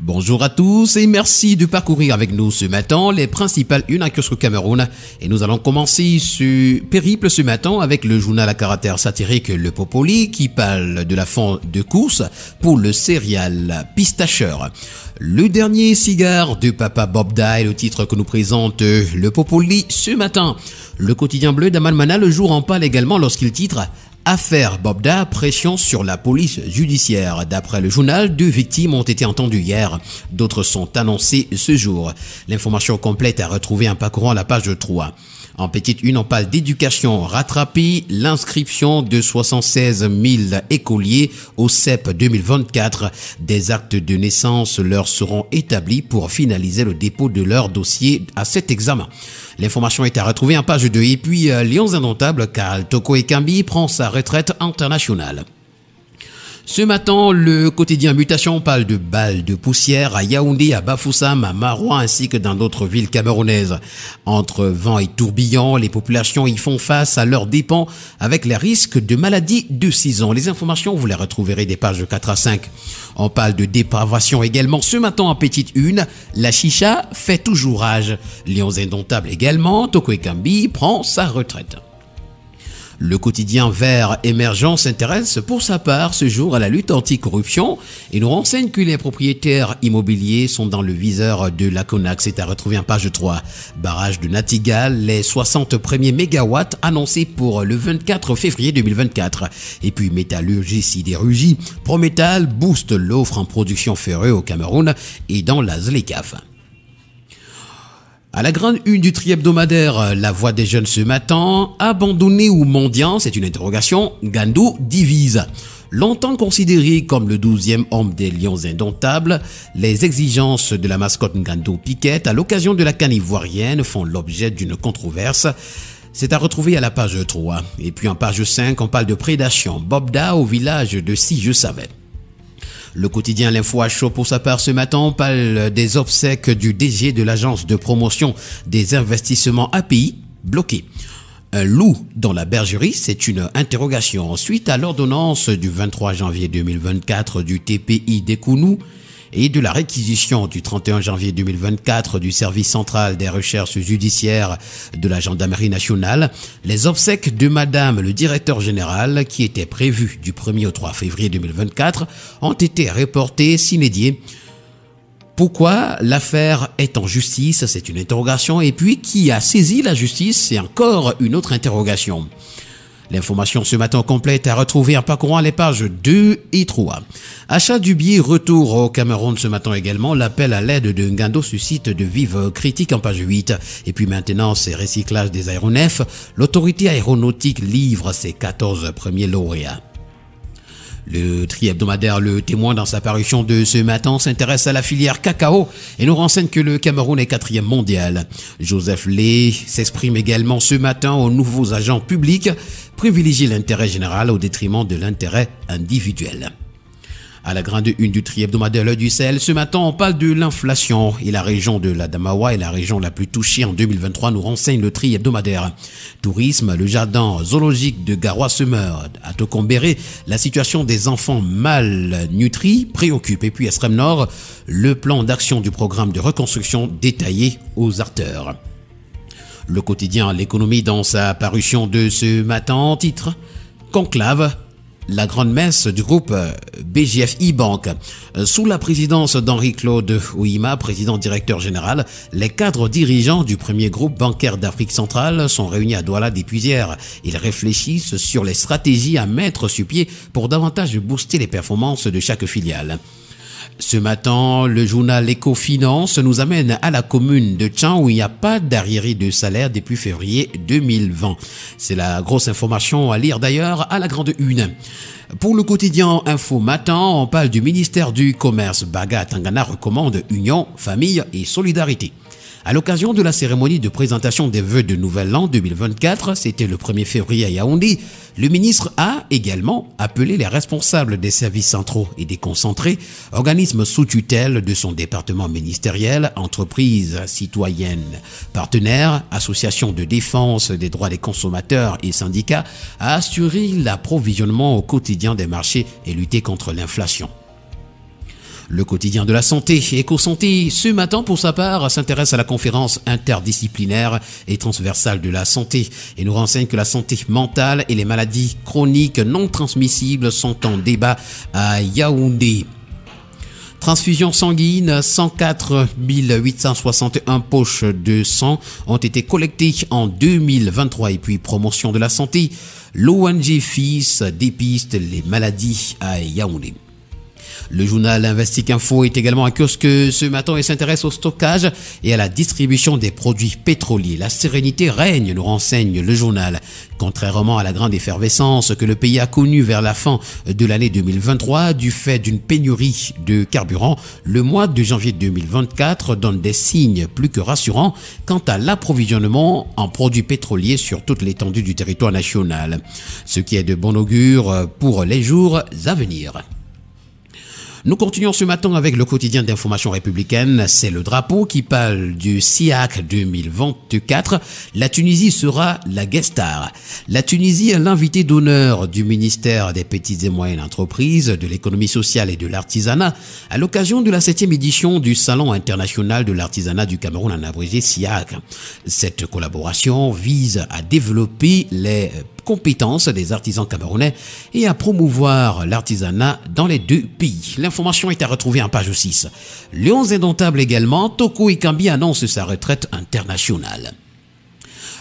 Bonjour à tous et merci de parcourir avec nous ce matin les principales unes à kiosque au Cameroun. Et nous allons commencer ce périple ce matin avec le journal à caractère satirique Le Popoli qui parle de la fin de course pour le céréal pistacheur. Le dernier cigare de Papa Bobda est le titre que nous présente Le Popoli ce matin. Le quotidien bleu d'Amalmana le jour en parle également lorsqu'il titre Affaire Bobda, pression sur la police judiciaire. D'après le journal, 2 victimes ont été entendues hier. D'autres sont annoncées ce jour. L'information complète à retrouver en parcourant la page 3. En petite une, on parle d'éducation. Rattraper l'inscription de 76 000 écoliers au CEP 2024. Des actes de naissance leur seront établis pour finaliser le dépôt de leur dossier à cet examen. L'information est à retrouver en page 2. Et puis, Lions indomptables, Karl Toko Ekambi prend sa retraite internationale. Ce matin, le quotidien Mutation parle de balles de poussière à Yaoundé, à Bafoussam, à Maroua ainsi que dans d'autres villes camerounaises. Entre vent et tourbillon, les populations y font face à leurs dépens avec les risques de maladies de saison. Les informations, vous les retrouverez des pages 4 à 5. On parle de dépravation également. Ce matin en petite une, la chicha fait toujours rage. Lions indomptables également, Toko Ekambi prend sa retraite. Le quotidien Vert Émergent s'intéresse pour sa part ce jour à la lutte anti-corruption et nous renseigne que les propriétaires immobiliers sont dans le viseur de la CONAC. C'est à retrouver en page 3. Barrage de Natigal, les 60 premiers mégawatts annoncés pour le 24 février 2024. Et puis métallurgie sidérurgie, Prométal booste l'offre en production ferreuse au Cameroun et dans la ZLECAF. À la grande une du tri-hebdomadaire, la voix des jeunes ce matin, abandonné ou mendiant, c'est une interrogation, Ngandou divise. Longtemps considéré comme le 12e homme des Lions indomptables, les exigences de la mascotte Ngandou Piquet à l'occasion de la CAN ivoirienne font l'objet d'une controverse. C'est à retrouver à la page 3. Et puis en page 5, on parle de prédation. Bobda au village de Si Je Savais. Le quotidien L'Info à chaud pour sa part ce matin parle des obsèques du DG de l'agence de promotion des investissements API bloqué. Un loup dans la bergerie, c'est une interrogation. Suite à l'ordonnance du 23 janvier 2024 du TPI d'Ekounou et de la réquisition du 31 janvier 2024 du service central des recherches judiciaires de la gendarmerie nationale, les obsèques de madame le directeur général, qui étaient prévues du 1er au 3 février 2024, ont été reportées sine die. Pourquoi l'affaire est en justice? C'est une interrogation. Et puis, qui a saisi la justice? C'est encore une autre interrogation. L'information ce matin complète à retrouver en parcourant les pages 2 et 3. Achat du billet retour au Cameroun ce matin également. L'appel à l'aide de Ngando suscite de vives critiques en page 8. Et puis maintenant, c'est recyclage des aéronefs. L'autorité aéronautique livre ses 14 premiers lauréats. Le tri-hebdomadaire Le Témoin, dans sa parution de ce matin, s'intéresse à la filière cacao et nous renseigne que le Cameroun est 4e mondial. Joseph Lé s'exprime également ce matin aux nouveaux agents publics, privilégier l'intérêt général au détriment de l'intérêt individuel. À la grande une du tri-hebdomadaire L'Œil du Sahel, ce matin, on parle de l'inflation et la région de l'Adamawa est la région la plus touchée en 2023, nous renseigne le tri-hebdomadaire. Tourisme, le jardin zoologique de Garoua-Semeur à Tokombéré, la situation des enfants malnutris préoccupe. Et puis Extrême Nord, le plan d'action du programme de reconstruction détaillé aux acteurs. Le quotidien L'économie, dans sa parution de ce matin, titre Conclave. La grande messe du groupe BGFI Banque. Sous la présidence d'Henri-Claude Ouima, président directeur général, les cadres dirigeants du premier groupe bancaire d'Afrique centrale sont réunis à Douala depuis hier. Ils réfléchissent sur les stratégies à mettre sur pied pour davantage booster les performances de chaque filiale. Ce matin, le journal Éco-Finance nous amène à la commune de Tchan où il n'y a pas d'arriéré de salaire depuis février 2020. C'est la grosse information à lire d'ailleurs à la grande une. Pour le quotidien Info Matin, on parle du ministère du Commerce. Baga Tangana recommande union, famille et solidarité. À l'occasion de la cérémonie de présentation des vœux de Nouvel An 2024, c'était le 1er février à Yaoundé, le ministre a également appelé les responsables des services centraux et déconcentrés, organismes sous tutelle de son département ministériel, entreprises citoyennes, partenaires, associations de défense des droits des consommateurs et syndicats, à assurer l'approvisionnement au quotidien des marchés et lutter contre l'inflation. Le quotidien de la santé, Éco-Santé, ce matin pour sa part s'intéresse à la conférence interdisciplinaire et transversale de la santé et nous renseigne que la santé mentale et les maladies chroniques non transmissibles sont en débat à Yaoundé. Transfusion sanguine, 104 861 poches de sang ont été collectées en 2023 et puis promotion de la santé, l'ONG FIS dépiste les maladies à Yaoundé. Le journal Investic Info est également à kiosque ce matin et s'intéresse au stockage et à la distribution des produits pétroliers. La sérénité règne, nous renseigne le journal. Contrairement à la grande effervescence que le pays a connue vers la fin de l'année 2023 du fait d'une pénurie de carburant, le mois de janvier 2024 donne des signes plus que rassurants quant à l'approvisionnement en produits pétroliers sur toute l'étendue du territoire national. Ce qui est de bon augure pour les jours à venir. Nous continuons ce matin avec le quotidien d'information républicaine. C'est le drapeau qui parle du SIAC 2024. La Tunisie sera la guest star. La Tunisie est l'invité d'honneur du ministère des Petites et Moyennes Entreprises, de l'économie sociale et de l'artisanat à l'occasion de la 7e édition du Salon international de l'artisanat du Cameroun, en abrégé SIAC. Cette collaboration vise à développer les compétences des artisans camerounais et à promouvoir l'artisanat dans les deux pays. L'information est à retrouver en page 6. Lions indomptables également, Toko Ekambi annonce sa retraite internationale.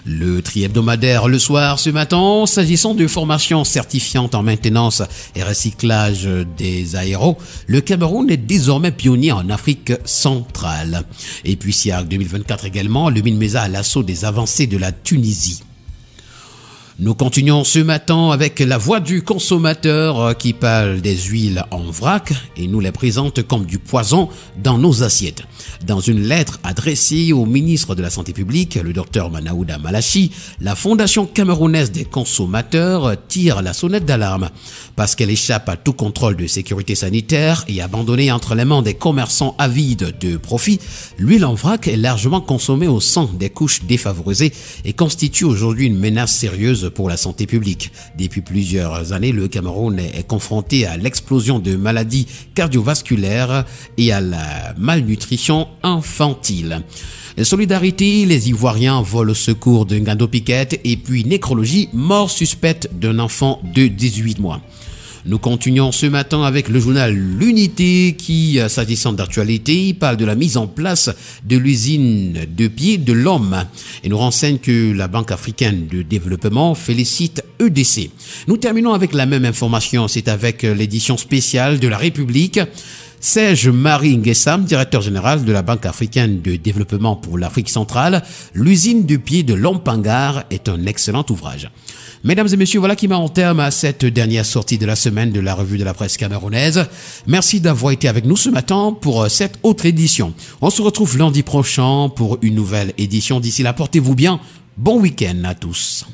Le tri-hebdomadaire le soir ce matin, s'agissant de formation certifiante en maintenance et recyclage des aéros, le Cameroun est désormais pionnier en Afrique centrale. Et puis SIAC 2024 également, le Minmesa à l'assaut des avancées de la Tunisie. Nous continuons ce matin avec la voix du consommateur qui parle des huiles en vrac et nous les présente comme du poison dans nos assiettes. Dans une lettre adressée au ministre de la Santé publique, le docteur Manaouda Malachi, la Fondation camerounaise des consommateurs tire la sonnette d'alarme parce qu'elle échappe à tout contrôle de sécurité sanitaire et abandonnée entre les mains des commerçants avides de profit. L'huile en vrac est largement consommée au sein des couches défavorisées et constitue aujourd'hui une menace sérieuse pour la santé publique. Depuis plusieurs années, le Cameroun est confronté à l'explosion de maladies cardiovasculaires et à la malnutrition infantile. Solidarité, les Ivoiriens volent au secours de Ngando Piquet et puis nécrologie, mort suspecte d'un enfant de 18 mois. Nous continuons ce matin avec le journal L'Unité qui, s'agissant d'actualité, parle de la mise en place de l'usine de pied de l'homme et nous renseigne que la Banque africaine de développement félicite EDC. Nous terminons avec la même information, c'est avec l'édition spéciale de la République. Serge Marie Nguessam, directeur général de la Banque africaine de développement pour l'Afrique centrale, l'usine de pied de l'Ompangar est un excellent ouvrage. Mesdames et messieurs, voilà qui met en terme à cette dernière sortie de la semaine de la revue de la presse camerounaise. Merci d'avoir été avec nous ce matin pour cette autre édition. On se retrouve lundi prochain pour une nouvelle édition. D'ici là, portez-vous bien. Bon week-end à tous.